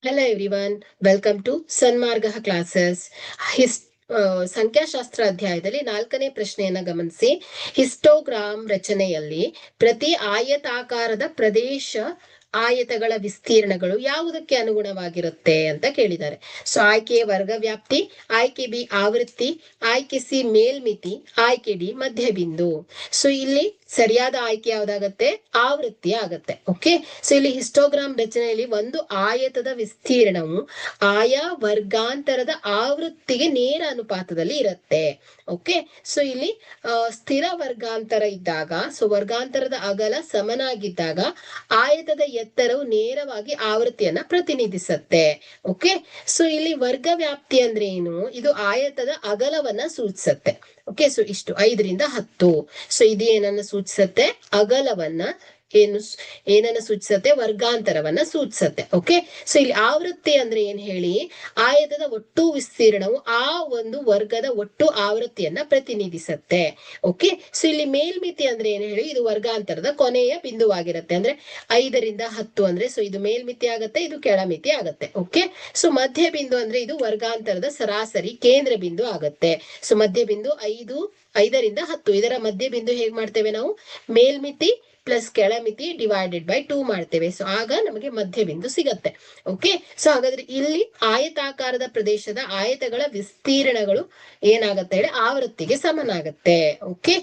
Hello everyone, welcome to Sanmarga classes. ಸಂಖ್ಯಾಶಾಸ್ತ್ರ ಅಧ್ಯಾಯದಲ್ಲಿ 4ನೇ ಪ್ರಶ್ನೆಯನ್ನ ಗಮನಿಸಿ. ಹಿಸ್ಟೋಗ್ರಾಮ್ ರಚನೆಯಲ್ಲಿ ಪ್ರತಿ ಆಯತಾಕಾರದ ಪ್ರದೇಶ ಆಯತಗಳ ವಿಸ್ತೀರ್ಣಗಳು ಯಾವುದಕ್ಕೆ ಅನುಗುಣವಾಗಿರುತ್ತೆ ಅಂತ ಕೇಳಿದ್ದಾರೆ. ಸೊ ಆಯ್ಕೆ ಎ ವರ್ಗ ವ್ಯಾಪ್ತಿ, ಆಯ್ಕೆ ಬಿ ಆವೃತ್ತಿ, ಆಯ್ಕೆ ಸಿ ಮೇಲ್ಮಿತಿ, ಆಯ್ಕೆ ಡಿ ಮಧ್ಯಬಿಂದು. ಸೊ ಇಲ್ಲಿ ಸರಿಯಾದ ಆಯ್ಕೆ ಯಾವ್ದಾಗತ್ತೆ? ಆವೃತ್ತಿ ಆಗತ್ತೆ. ಓಕೆ, ಸೊ ಇಲ್ಲಿ ಹಿಸ್ಟೋಗ್ರಾಮ್ ರಚನೆಯಲ್ಲಿ ಒಂದು ಆಯತದ ವಿಸ್ತೀರ್ಣವು ಆಯಾ ವರ್ಗಾಂತರದ ಆವೃತ್ತಿಗೆ ನೇರ ಅನುಪಾತದಲ್ಲಿ ಇರುತ್ತೆ. ಓಕೆ, ಸೊ ಇಲ್ಲಿ ಸ್ಥಿರ ವರ್ಗಾಂತರ ಇದ್ದಾಗ, ಸೊ ವರ್ಗಾಂತರದ ಅಗಲ ಸಮನಾಗಿದ್ದಾಗ ಆಯತದ ಎತ್ತರವು ನೇರವಾಗಿ ಆವೃತ್ತಿಯನ್ನ ಪ್ರತಿನಿಧಿಸುತ್ತೆ. ಓಕೆ, ಸೊ ಇಲ್ಲಿ ವರ್ಗ ವ್ಯಾಪ್ತಿ ಅಂದ್ರೆ ಏನು? ಇದು ಆಯತದ ಅಗಲವನ್ನ ಸೂಚಿಸುತ್ತೆ. ಓಕೆ, ಸೊ ಇಷ್ಟು 5 ರಿಂದ 10. ಸೊ ಇದು ಏನನ್ನ ಸೂಚಿಸುತ್ತೆ? ಅಗಲವನ್ನ. ಏನನ್ನ ಸೂಚಿಸುತ್ತೆ? ವರ್ಗಾಂತರವನ್ನ ಸೂಚಿಸುತ್ತೆ. ಓಕೆ, ಸೊ ಇಲ್ಲಿ ಆವೃತ್ತಿ ಅಂದ್ರೆ ಏನ್ ಹೇಳಿ? ಆಯತದ ಒಟ್ಟು ವಿಸ್ತೀರ್ಣವು ಆ ಒಂದು ವರ್ಗದ ಒಟ್ಟು ಆವೃತ್ತಿಯನ್ನ ಪ್ರತಿನಿಧಿಸುತ್ತೆ. ಓಕೆ, ಸೊ ಇಲ್ಲಿ ಮೇಲ್ಮಿತಿ ಅಂದ್ರೆ ಏನ್ ಹೇಳಿ? ಇದು ವರ್ಗಾಂತರದ ಕೊನೆಯ ಬಿಂದುವಾಗಿರುತ್ತೆ. ಅಂದ್ರೆ 5 ರಿಂದ 10 ಅಂದ್ರೆ ಸೊ ಇದು ಮೇಲ್ಮಿತಿ ಆಗತ್ತೆ, ಇದು ಕೆಳಮಿತಿ ಆಗತ್ತೆ. ಓಕೆ, ಸೊ ಮಧ್ಯ ಬಿಂದು ಅಂದ್ರೆ ಇದು ವರ್ಗಾಂತರದ ಸರಾಸರಿ ಕೇಂದ್ರ ಬಿಂದು ಆಗತ್ತೆ. ಸೊ ಮಧ್ಯ ಬಿಂದು 5 ರಿಂದ 10, ಇದರ ಮಧ್ಯ ಬಿಂದು ಹೇಗ್ ಮಾಡ್ತೇವೆ ನಾವು? ಮೇಲ್ಮಿತಿ ಪ್ಲಸ್ ಕೆಳಮಿತಿ ಡಿವೈಡೆಡ್ ಬೈ 2 ಮಾಡ್ತೇವೆ. ಸೊ ಆಗ ನಮಗೆ ಮಧ್ಯ ಬಿಂದು ಸಿಗತ್ತೆ. ಓಕೆ, ಸೊ ಹಾಗಾದ್ರೆ ಇಲ್ಲಿ ಆಯತಾಕಾರದ ಪ್ರದೇಶದ ಆಯತಗಳ ವಿಸ್ತೀರ್ಣಗಳು ಏನಾಗತ್ತೆ ಹೇಳಿ? ಆವೃತ್ತಿಗೆ ಸಮನಾಗತ್ತೆ. ಓಕೆ,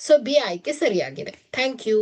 ಸೊ ಬಿ ಆಯ್ಕೆ ಸರಿಯಾಗಿದೆ. Thank you.